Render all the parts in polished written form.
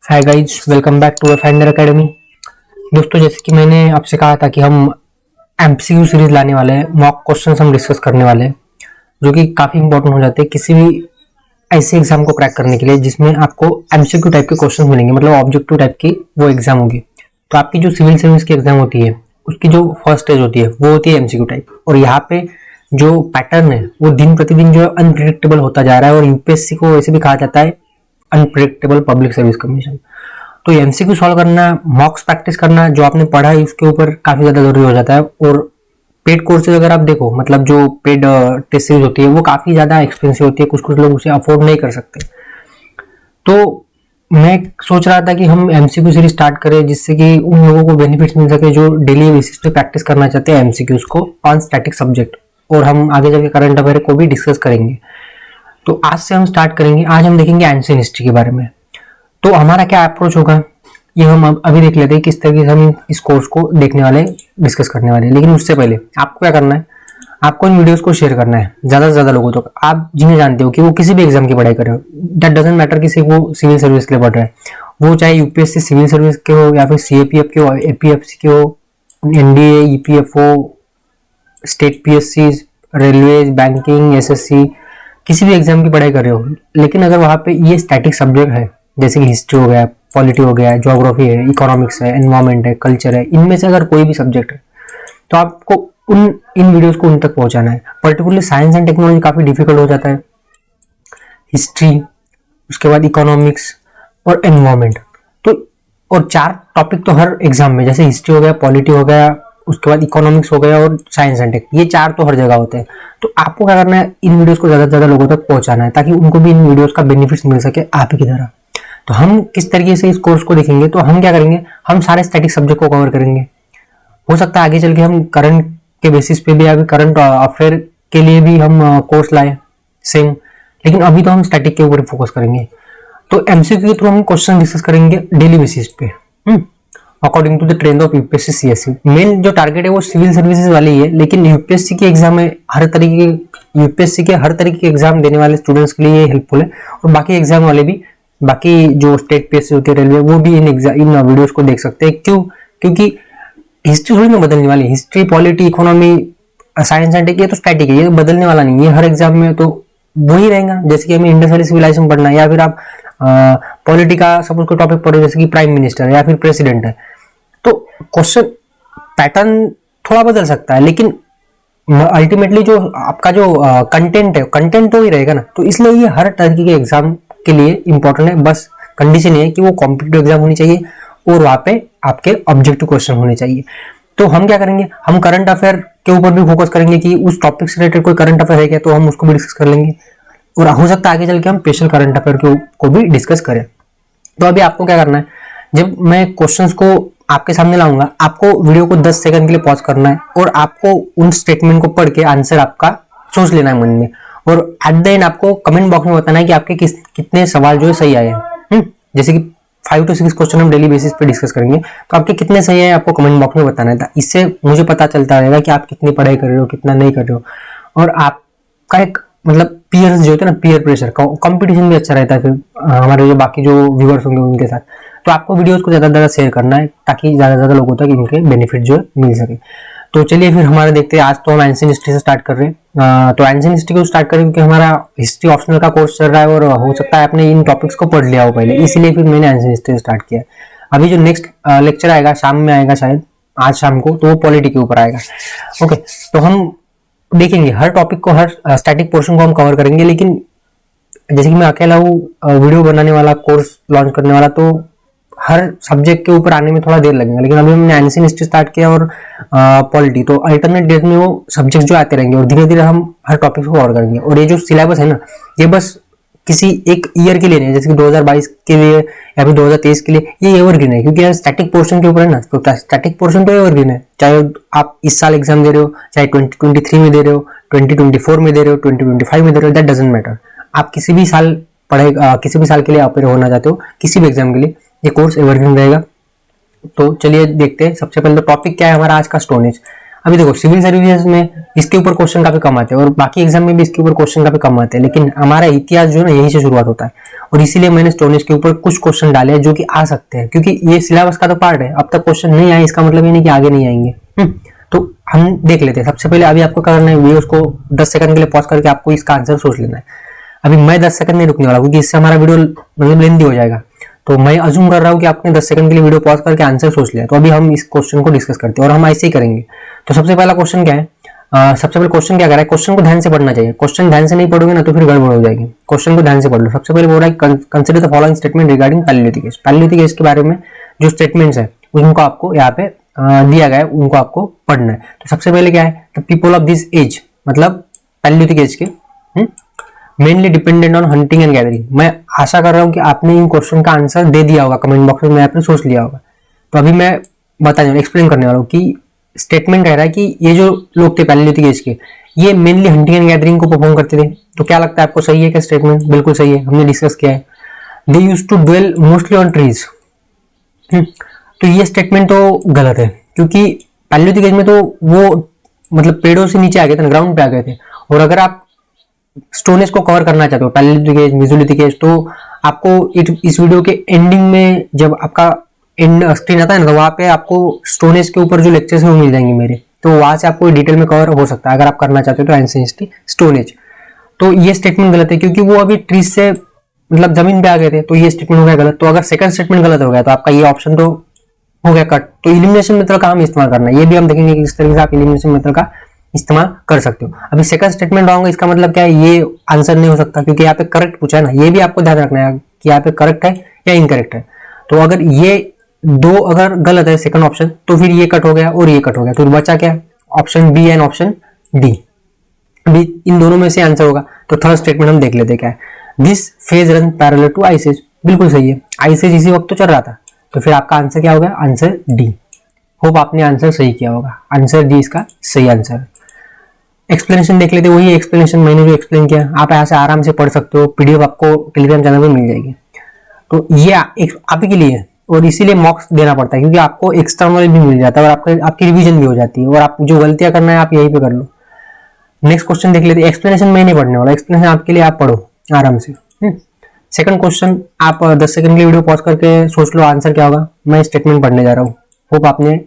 Hi guys, welcome back to Finder Academy. दोस्तों, जैसे कि मैंने आपसे कहा था कि हम एमसीक्यू सीरीज लाने वाले हैं, मॉक क्वेश्चंस हम डिस्कस करने वाले हैं जो कि काफ़ी इंपॉर्टेंट हो जाते हैं किसी भी ऐसे एग्जाम को क्रैक करने के लिए जिसमें आपको एमसीक्यू टाइप के क्वेश्चन मिलेंगे, मतलब ऑब्जेक्टिव टाइप की वो एग्जाम होगी। तो आपकी जो सिविल सर्विस की एग्जाम होती है उसकी जो फर्स्ट स्टेज होती है वो होती है एमसीक्यू टाइप, और यहाँ पे जो पैटर्न है वो दिन प्रतिदिन जो है अनप्रिडिक्टेबल होता जा रहा है, और यूपीएससी को वैसे भी कहा जाता है अनप्रिडिक्टेबल पब्लिक सर्विस कमीशन। तो एमसीक्यू सॉल्व करना, मॉक्स प्रैक्टिस करना, जो आपने पढ़ा है उसके ऊपर काफी ज्यादा जरूरी हो जाता है। और पेड कोर्सेज अगर आप देखो, मतलब जो पेड टेस्ट सीरीज होती है वो काफी ज्यादा एक्सपेंसिव होती है, कुछ कुछ लोग उसे अफोर्ड नहीं कर सकते। तो मैं सोच रहा था कि हम एमसीक्यू सीरीज स्टार्ट करें जिससे कि उन लोगों को बेनिफिट्स मिल सके जो डेली बेसिस पे प्रैक्टिस करना चाहते हैं एमसीक्यूज को ऑन स्टैटिक सब्जेक्ट, और हम आगे चल के करंट अफेयर को भी डिस्कस करेंगे। तो आज से हम स्टार्ट करेंगे। आज हम देखेंगे एंशिएंट हिस्ट्री के बारे में। तो हमारा क्या अप्रोच होगा ये हम अभी देख लेते हैं, किस तरीके से हम इस कोर्स को देखने वाले, डिस्कस करने वाले हैं। लेकिन उससे पहले आपको क्या करना है, आपको इन वीडियोस को शेयर करना है ज़्यादा से ज़्यादा लोगों तक। आप जिन्हें जानते हो कि वो किसी भी एग्जाम की पढ़ाई कर रहे हो, दैट डजेंट मैटर किसी वो सिविल सर्विस के लिए पढ़ रहा है, वो चाहे यूपीएससी सिविल सर्विस के हो या फिर सीएपीएफ के हो, एपीएफसी के हो, NDA, EPFO, state PSC, railway, banking, SSC, किसी भी एग्जाम की पढ़ाई कर रहे हो। लेकिन अगर वहाँ पे ये स्टैटिक सब्जेक्ट है जैसे कि हिस्ट्री हो गया, पॉलिटी हो गया, ज्योग्राफी है, इकोनॉमिक्स है, एनवायरमेंट है, कल्चर है, इनमें से अगर कोई भी सब्जेक्ट है तो आपको इन वीडियोस को उन तक पहुंचाना है। पर्टिकुलरली साइंस एंड टेक्नोलॉजी काफी डिफिकल्ट हो जाता है, हिस्ट्री, उसके बाद इकोनॉमिक्स और एनवायरमेंट। तो और 4 टॉपिक तो हर एग्जाम में, जैसे हिस्ट्री हो गया, पॉलिटी हो गया, उसके बाद इकोनॉमिक्स हो गया और साइंस एंड टेक, ये 4 तो हर जगह होते हैं। तो आपको क्या करना है, इन वीडियोस को ज्यादा से ज्यादा लोगों तक पहुंचाना है ताकि उनको भी इन वीडियोस का बेनिफिट्स मिल सके आप ही की तरह। तो हम किस तरीके से इस कोर्स को देखेंगे, तो हम क्या करेंगे, हम सारे स्टैटिक सब्जेक्ट को कवर करेंगे। हो सकता है आगे चल के हम करंट के बेसिस पे भी या फिर करंट अफेयर के लिए भी हम कोर्स लाए सेम, लेकिन अभी तो हम स्टैटिक के ऊपर फोकस करेंगे। तो एमसीक्यू के थ्रू हम क्वेश्चन डिस्कस करेंगे डेली बेसिस पे according to the trend of UPSC CSC. Main जो टारगेट है वो सिविल सर्विसेज वाली है, लेकिन यूपीएससी के एग्जाम में यूपीएससी के हर तरीके के एग्जाम देने वाले स्टूडेंट्स के लिए हेल्पफुल है, और बाकी एग्जाम वाले भी, बाकी जो स्टेट पीएससी होती है, रेलवे, वो भी इन वीडियोस को देख सकते हैं। क्यों? क्योंकि हिस्ट्री थोड़ी ना बदलने वाली, history, polity, economy, science and tech ये तो स्टैटिक है, ये बदलने वाला नहीं है। हर एग्जाम में तो वही रहेगा। जैसे कि हमें इंडस वैली सिविलाइजेशन पढ़ना है, या फिर आप पॉलिटी का सपोज कोई टॉपिक पढ़ो जैसे कि प्राइम मिनिस्टर या फिर प्रेसिडेंट है, तो क्वेश्चन पैटर्न थोड़ा बदल सकता है, लेकिन अल्टीमेटली जो आपका जो कंटेंट है, कंटेंट तो ही रहेगा ना। तो इसलिए ये हर तरीके के एग्जाम के लिए इंपॉर्टेंट है। बस कंडीशन ये है कि वो कॉम्पिटिटिव एग्जाम होनी चाहिए और वहाँ पे आपके ऑब्जेक्टिव क्वेश्चन होने चाहिए। तो हम क्या करेंगे, हम करंट अफेयर के ऊपर भी फोकस करेंगे कि उस टॉपिक से रिलेटेड कोई करंट अफेयर है क्या, तो हम उसको भी डिस्कस कर लेंगे, और हो सकता है आगे चल के हम स्पेशल करंट अफेयर को भी डिस्कस करें। तो अभी आपको क्या करना है, जब मैं क्वेश्चंस को आपके सामने लाऊंगा, आपको वीडियो को 10 सेकंड के लिए पॉज करना है और आपको उन स्टेटमेंट को पढ़ के आंसर आपका सोच लेना है मन में, और एट द एंड आपको कमेंट बॉक्स में बताना है कि आपके कितने सवाल जो है सही आए हैं। जैसे कि 5 to 6 क्वेश्चन हम डेली बेसिस पे डिस्कस करेंगे, तो आपके कितने सही है आपको कमेंट बॉक्स में बताना है। इससे मुझे पता चलता रहेगा कि आप कितनी पढ़ाई कर रहे हो, कितना नहीं कर रहे हो, और आपका एक मतलब पीयर्स जो होते हैं ना, पीयर प्रेशर, कंपटीशन भी अच्छा रहता है फिर हमारे जो बाकी जो व्यूअर्स होंगे उनके साथ। तो आपको वीडियोस को ज़्यादा से ज़्यादा शेयर करना है ताकि ज़्यादा से ज़्यादा लोगों तक इनके बेनिफिट जो है मिल सके। तो चलिए फिर हमारे देखते हैं। आज तो हम एंशिएंट हिस्ट्री से स्टार्ट कर रहे हैं। तो एंशिएंट हिस्ट्री को स्टार्ट करें क्योंकि हमारा हिस्ट्री ऑप्शनल का कोर्स चल रहा है, और हो सकता है आपने इन टॉपिक्स को पढ़ लिया हो पहले, इसीलिए फिर मैंने एंशिएंट हिस्ट्री से स्टार्ट किया। अभी जो नेक्स्ट लेक्चर आएगा शाम में आएगा, शायद आज शाम को, तो वो पॉलिटी के ऊपर आएगा। ओके, तो हम देखेंगे हर टॉपिक को, हर स्टैटिक पोर्शन को हम कवर करेंगे। लेकिन जैसे कि मैं अकेला हूँ वीडियो बनाने वाला, कोर्स लॉन्च करने वाला, तो हर सब्जेक्ट के ऊपर आने में थोड़ा देर लगेगा। लेकिन अभी हमने एंशिएंट हिस्ट्री स्टार्ट किया और पॉलिटी, तो अल्टरनेट डेज में वो सब्जेक्ट जो आते रहेंगे और धीरे धीरे हम हर टॉपिक को कवर करेंगे। और ये जो सिलेबस है ना, ये बस किसी एक ईयर के लिए नहीं है, जैसे कि 2022 के लिए या फिर 2023 के लिए, ये एवरग्रीन है क्योंकि स्टैटिक पोर्शन के ऊपर है ना। तो स्टैटिक पोर्शन तो एवरग्रीन है, चाहे आप इस साल एग्जाम दे रहे हो, चाहे 2023 में दे रहे हो, 2024 में दे रहे हो, 2025 में दे रहे हो, दैट डजंट मैटर। आप किसी भी साल किसी भी साल के लिए अपेयर होना चाहते हो, किसी भी एग्जाम के लिए, ये कोर्स एवरग्रीन रहेगा। तो चलिए देखते हैं। सबसे पहले तो टॉपिक क्या है हमारा आज का, स्टोनेज। अभी देखो सिविल सर्विसेज में इसके ऊपर क्वेश्चन काफी कम आते हैं और बाकी एग्जाम में भी इसके ऊपर क्वेश्चन काफी कम आते हैं, लेकिन हमारा इतिहास जो है ना यहीं से शुरुआत होता है। और इसीलिए मैंने स्टोन एज के ऊपर कुछ क्वेश्चन डाले हैं जो कि आ सकते हैं, क्योंकि ये सिलेबस का तो पार्ट है। अब तक क्वेश्चन नहीं आए इसका मतलब ये नहीं कि आगे नहीं आएंगे। तो हम देख लेते हैं। सबसे पहले अभी आपको करना है, वीडियो को 10 सेकंड के लिए पॉज करके आपको इसका आंसर सोच लेना है। अभी मैं 10 सेकंड नहीं रुकने वाला क्योंकि इससे हमारा वीडियो मतलब लेंथी हो जाएगा। तो मैं अज्यूम कर रहा हूँ कि आपने 10 सेकंड के लिए वीडियो पॉज करके आंसर सोच लिया। तो अभी हम इस क्वेश्चन को डिस्कस करते हैं और हम ऐसे ही करेंगे। तो सबसे पहला क्वेश्चन क्या है, सबसे पहले क्वेश्चन क्या कर रहा है, क्वेश्चन को ध्यान से पढ़ना चाहिए। क्वेश्चन ध्यान से नहीं पढ़ोगे ना तो फिर गड़बड़ हो जाएगी। क्वेश्चन को ध्यान से पढ़ लो। सबसे पहले बोल रहा है consider the following statement regarding palaeolithic age. Palaeolithic age के बारे में जो स्टेटमेंट्स है उनको आपको यहाँ पे दिया गया है, उनको आपको पढ़ना है। तो सबसे पहले क्या है, the people of this age, मतलब पैलियोलिथिक एज के mainly dependent on hunting and gathering. मैं आशा कर रहा हूं कि आपने इन क्वेश्चन का आंसर दे दिया होगा कमेंट बॉक्स में, आपने सोच लिया होगा। तो अभी मैं बताने एक्सप्लेन करने वाला हूँ कि स्टेटमेंट कह रहा है कि ये जो लोग थे पैलियोलिथिक एज के, ये मेनली हंटिंग एंड गैदरिंग को परफॉर्म करते थे। तो क्या लगता है आपको, सही है क्या स्टेटमेंट? बिल्कुल सही है, हमने डिस्कस किया है। They used to dwell mostly on trees. तो ये स्टेटमेंट तो गलत है, क्योंकि पैलियोलिथिक एज में तो वो मतलब पेड़ों से नीचे आ गए थे, ग्राउंड पे आ गए थे। और अगर आप स्टोन एज को कवर करना चाहते हो, पैलियोलिथिक एज, मेसोलिथिक एज, तो आपको इस वीडियो के एंडिंग में जब आपका एंड स्क्रीन आता है ना, तो वहां पे आपको स्टोन एज के ऊपर जो लेक्चर्स हैं वो मिल जाएंगे मेरे। तो वहां से आपको डिटेल में कवर हो सकता है अगर आप करना चाहते हो तो एंशिएंट हिस्ट्री स्टोन एज। तो ये स्टेटमेंट गलत है क्योंकि वो अभी ट्रीज से मतलब जमीन पे आ गए थे, तो ये स्टेटमेंट हो गया गलत। तो अगर सेकंड स्टेटमेंट गलत हो गया तो आपका ये ऑप्शन तो हो गया कट। तो इलिमिनेशन मेथड का हम इस्तेमाल करना है, ये भी हम देखेंगे कि किस तरीके से आप इलिमिनेशन मेथड का इस्तेमाल कर सकते हो। अभी सेकंड स्टेटमेंट रॉन्ग है, इसका मतलब क्या है, ये आंसर नहीं हो सकता क्योंकि यहाँ पे करेक्ट पूछा है ना। ये भी आपको ध्यान रखना है कि यहाँ पे करेक्ट है या इनकरेक्ट है। तो अगर ये दो अगर गलत है सेकंड ऑप्शन, तो फिर ये कट हो गया और ये कट हो गया, तो बचा क्या, option B and option D. अभी इन दोनों में से आंसर होगा। तो थर्ड स्टेटमेंट हम देख लेते क्या है, this phase run parallel to ice age. बिल्कुल सही है, आइस एज इसी वक्त तो चल रहा था। तो फिर आपका आंसर क्या होगा, आंसर डी। होप आपने आंसर सही किया होगा, आंसर डी इसका सही आंसर। एक्सप्लेनेशन देख लेते, वही एक्सप्लेनेशन मैंने जो एक्सप्लेन किया, आप यहाँ से आराम से पढ़ सकते हो, पीडीएफ आपको टेलीग्राम चैनल पे मिल जाएगी। तो ये आप ही के लिए है और इसीलिए मॉक्स देना पड़ता है क्योंकि आपको एक्सटर्नल भी मिल जाता है और आपकी रिवीजन भी हो जाती है और आप जो गलतियां करना है आप यहीं पे कर लो। नेक्स्ट क्वेश्चन देख लेते, एक्सप्लेनेशन मैं नहीं पढ़ने वाला, एक्सप्लेनेशन आपके लिए, आप पढ़ो आराम से। सेकंड क्वेश्चन आप 10 सेकंड के लिए वीडियो पॉज करके सोच लो आंसर क्या होगा। मैं स्टेटमेंट पढ़ने जा रहा हूँ, होप आपने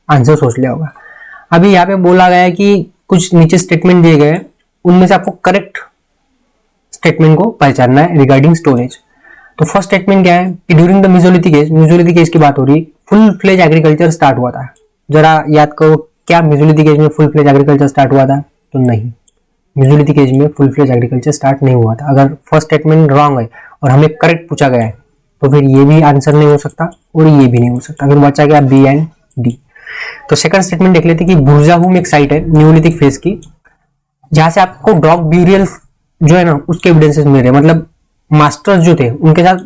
आंसर सोच लिया होगा। अभी यहाँ पे बोला गया है कि कुछ नीचे स्टेटमेंट दिए गए, उनमें से आपको करेक्ट स्टेटमेंट को पहचानना है रिगार्डिंग स्टोन एज। तो फर्स्ट स्टेटमेंट क्या है कि ड्यूरिंग द मेसोलिथिक एज की बात हो रही है, फुल फ्लेज एग्रीकल्चर स्टार्ट हुआ था। जरा याद करो, क्या मेसोलिथिक एज में फुल फ्लेज एग्रीकल्चर स्टार्ट हुआ था? तो नहीं, मेसोलिथिक एज में फुल फ्लेज एग्रीकल्चर स्टार्ट नहीं हुआ था। अगर फर्स्ट स्टेटमेंट रॉन्ग है और हमें करेक्ट पूछा गया है तो फिर ये भी आंसर नहीं हो सकता और ये भी नहीं हो सकता, फिर बचा गया बी एंड डी। तो सेकंड स्टेटमेंट देख लेते कि बुर्जाहूम एक साइट है न्यूलिथिक फेज की, जहां से आपको डॉग ब्यूरियल जो है ना उसके एविडेंसेस मिल रहे हैं, मतलब मास्टर्स जो थे उनके साथ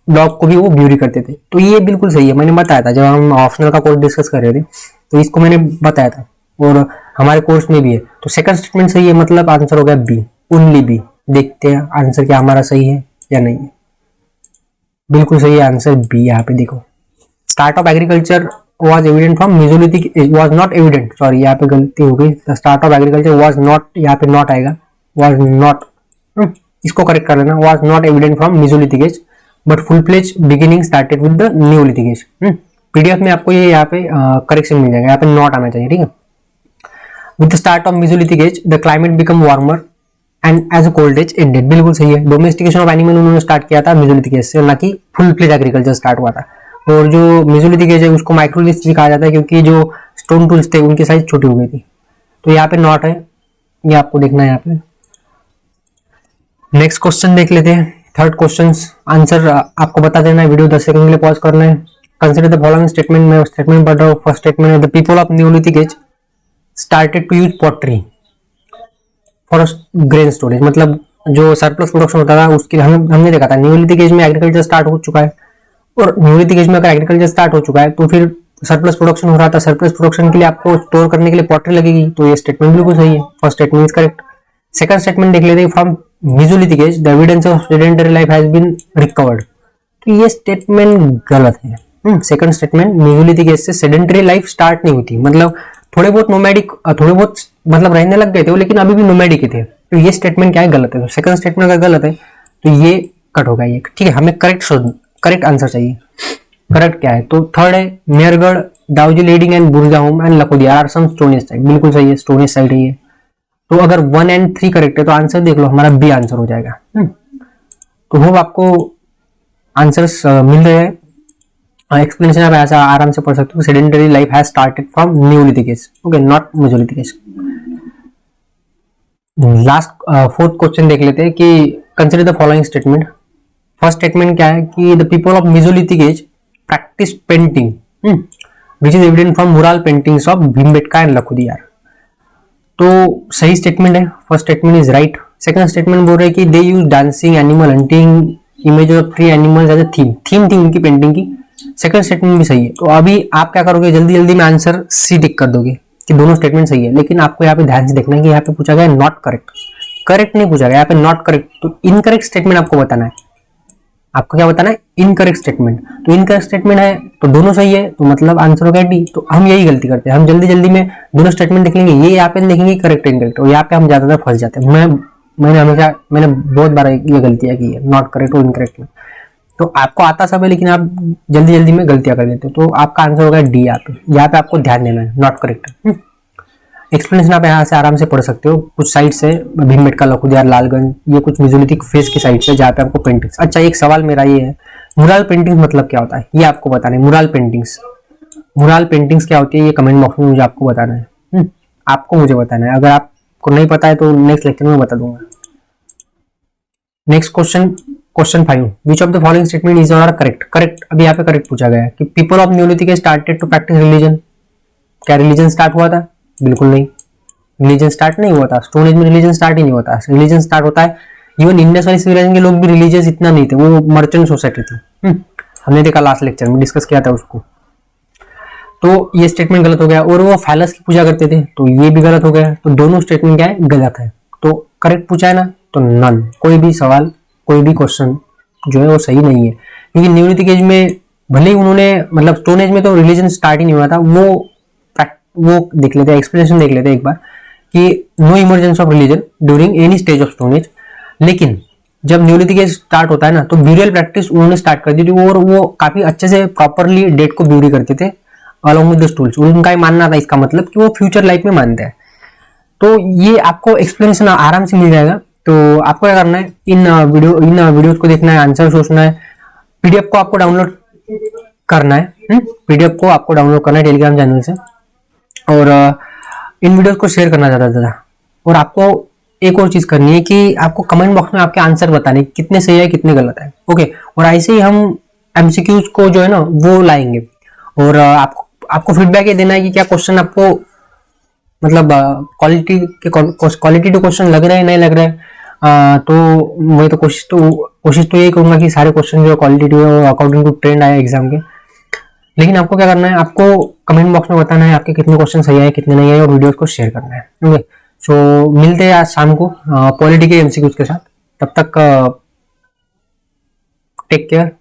डॉग को भी वो ब्यूरी करते थे। तो ये बिल्कुल सही है, मैंने बताया था जब हम ऑप्शनल का कोर्स डिस्कस कर रहे थे तो इसको मैंने बताया था और हमारे कोर्स में भी है। तो सेकंड स्टेटमेंट सही है, मतलब आंसर हो गया बी, ओनली बी। देखते हैं आंसर क्या हमारा सही है या नहीं है। बिल्कुल सही है, आंसर बी। यहाँ पे देखो, start of agriculture was evident from Mesolithic age, was not evident, sorry यहाँ पे गलती हो गई, the start of agriculture was not, यहाँ पे not आएगा, was not, इसको करेक्ट कर लेना, was not evident from Mesolithic age but full fledged beginning started with the Neolithic age। PDF में आपको ये यहाँ पे करेक्शन मिल जाएगा, यहाँ पे not आना चाहिए, ठीक है। with the start of Mesolithic age the climate become warmer and as a cold age ended। बिल्कुल सही है, डोमेस्टिकेशन ऑफ एनिमल उन्होंने स्टार्ट किया था Mesolithic age से, ना कि फुल फ्लेज एग्रीकल्चर स्टार्ट हुआ था। और जो मेसोलिथिक एज है उसको माइक्रोलिथ्स भी कहा जाता है क्योंकि जो स्टोन टूल्स थे उनकी साइज छोटी हो गई थी। तो यहाँ पे नॉट है, ये आपको देखना है यहाँ पे। नेक्स्ट क्वेश्चन देख लेते हैं, थर्ड क्वेश्चन। आंसर आपको बता देना है, वीडियो 10 सेकंड के लिए पॉज करना है। कंसीडर द फॉलोइंग स्टेटमेंट, मैं स्टेटमेंट पढ़ रहा हूँ। फर्स्ट स्टेटमेंट है the people of neolithic age started to use pottery for grain storage, मतलब जो सरप्लस प्रोडक्शन होता था उसके लिए हमने देखा था न्यूलिथिक एज में एग्रीकल्चर स्टार्ट हो चुका है और न्यूलिथिक एज में अगर एग्रीकल्चर स्टार्ट हो चुका है तो फिर सरप्लस प्रोडक्शन हो रहा था, सरप्लस प्रोडक्शन के लिए आपको स्टोर करने के लिए पॉटरी लगेगी। तो ये स्टेटमेंट बिल्कुल सही है, first statement is correct. Second statement देख लेते हैं, from mesolithic age the evidence of sedentary life has been recovered. तो ये स्टेटमेंट गलत है। सेकंड स्टेटमेंट, मेसोलिथिक एज से सेडेंटरी लाइफ स्टार्ट नहीं हुई थी, मतलब थोड़े बहुत नोमैडिक, थोड़े बहुत मतलब रहने लग गए थे वो, लेकिन अभी भी नोमैडिक ही थे। तो ये स्टेटमेंट क्या है, गलत है। तो सेकंड स्टेटमेंट अगर गलत है तो ये कट होगा ये, ठीक है। हमें करेक्ट आंसर चाहिए। करेक्ट क्या है, तो थर्ड है मेयरगढ़, दाऊजी लेडिंग and Burzahom and Lakhudiyar are some stone age site, बिल्कुल सही है, स्टोनेज साइट है ये। तो अगर 1 एंड 3 करेक्ट है तो आंसर देख लो, हमारा बी आंसर हो जाएगा। तो होप आपको आंसर्स मिल रहे हैं। एक्सप्लेनेशन आप ऐसा आराम से पढ़ सकते हो। Sedentary life has started from neolithic age, okay, not mesolithic age. Last fourth question देख लेते हैं कि consider the following statement. First statement क्या है कि the people of mesolithic age practice painting which is evident from mural paintings of Bhimbetka and Lakhudiyar. तो सही statement है, first statement is right. Second statement बोल रहे हैं कि they use dancing, animal hunting, image of tree animals as a theme थी उनकी painting की। सेकंड स्टेटमेंट भी सही है। तो अभी आप क्या करोगे, जल्दी जल्दी में आंसर सी टिक कर दोगे कि दोनों स्टेटमेंट सही है। लेकिन आपको यहाँ पे ध्यान से देखना है कि यहाँ पे पूछा गया नॉट करेक्ट, करेक्ट नहीं पूछा गया, यहाँ पे नॉट करेक्ट। तो इनकरेक्ट स्टेटमेंट आपको बताना है। आपको क्या बताना है, इनकरेक्ट स्टेटमेंट। तो इनकरेक्ट स्टेटमेंट है तो दोनों सही है, तो मतलब आंसर हो गया डी। तो हम यही गलती करते हैं, हम जल्दी जल्दी में दोनों स्टेटमेंट देख लेंगे, ये यहाँ पे देखेंगे करेक्ट इनकरेक्ट, और यहाँ पे हम ज्यादातर फंस जाते हैं। मैंने बहुत बार ये गलतियां की है, नॉट करेक्ट और इनकरेक्ट में। तो आपको आता सब है लेकिन आप जल्दी जल्दी में गलतियां कर देते हो। तो आपका आंसर होगा डी। यहाँ पे आपको ध्यान देना है, नॉट करेक्ट। एक्सप्लेनेशन आप यहाँ से आराम से पढ़ सकते हो। कुछ साइट्स है भीमबेटका, लखोदियार, लालगंज, ये कुछ मेसोलिथिक फेज की साइट्स है जहाँ पे आपको पेंटिंग्स। अच्छा, एक सवाल मेरा ये है, मुराल पेंटिंग्स मतलब क्या होता है, ये आपको बताना है। मुराल पेंटिंग्स क्या होती है, ये कमेंट बॉक्स में मुझे आपको बताना है। आपको मुझे बताना है। अगर आपको नहीं पता है तो नेक्स्ट लेक्चर में बता दूंगा। Next question 5, which of the following statement is are correct. Correct, अभी यहाँ पे करेक्ट पूछा गया है कि people of neolithic started to practice religion. क्या रिलीजन स्टार्ट हुआ था? बिल्कुल नहीं, रिलीजन स्टार्ट नहीं हुआ था। स्टोन एज में रिलीजन स्टार्ट ही नहीं होता। रिलीजन स्टार्ट होता है, इवन इंडस वाली सिविलाइजेशन के लोग भी रिलीजियस इतना नहीं थे, वो मर्चेंट सोसाइटी थी। हमने देखा लास्ट लेक्चर में, डिस्कस किया था उसको। तो ये स्टेटमेंट गलत हो गया। और वो फैलस की पूजा करते थे, तो ये भी गलत हो गया। तो दोनों स्टेटमेंट क्या है, गलत है। तो करेक्ट पूछा है ना, तो नन, कोई भी सवाल, कोई भी क्वेश्चन जो है वो सही नहीं है। क्योंकि न्यूलिथिक एज में भले ही उन्होंने, मतलब स्टोन एज में तो रिलीजन स्टार्ट ही नहीं हुआ था। वो देख लेते हैं, एक्सप्लेनेशन देख लेते हैं एक बार कि no emergence of religion during any stage of stone age. लेकिन जब न्यूलिथिक एज स्टार्ट होता है ना, तो ब्यूरियल प्रैक्टिस उन्होंने स्टार्ट कर दी थी, और वो काफी अच्छे से प्रॉपरली डेट को ब्यूरी करते थे अलॉन्ग विद द स्टूल्स। उनका ही मानना था, इसका मतलब कि वो फ्यूचर लाइफ में मानते हैं। तो ये आपको एक्सप्लेनेशन आराम से मिल जाएगा। तो आपको क्या करना है, इन वीडियोस को देखना है, आंसर सोचना है। पीडीएफ को आपको डाउनलोड करना है, पीडीएफ को आपको डाउनलोड करना है टेलीग्राम चैनल से, और इन वीडियोस को शेयर करना ज्यादा से ज्यादा। और आपको एक और चीज करनी है कि आपको कमेंट बॉक्स में आपके आंसर बताने कितने सही है कितने गलत है, ओके। और ऐसे ही हम एमसीक्यूज को जो है ना वो लाएंगे। और आपको फीडबैक ये देना है कि क्या क्वेश्चन आपको, मतलब क्वालिटी टू क्वेश्चन लग रहा है, नहीं लग रहा है। तो मैं तो कोशिश तो यही करूंगा कि सारे क्वेश्चन जो quality to according to trend आए एग्जाम के। लेकिन आपको क्या करना है, आपको कमेंट बॉक्स में बताना है आपके कितने क्वेश्चन सही आए कितने नहीं आए, और वीडियोस को शेयर करना है, ओके। सो मिलते हैं आज शाम को पॉलिटी के एमसीक्यूज के साथ। तब तक टेक केयर।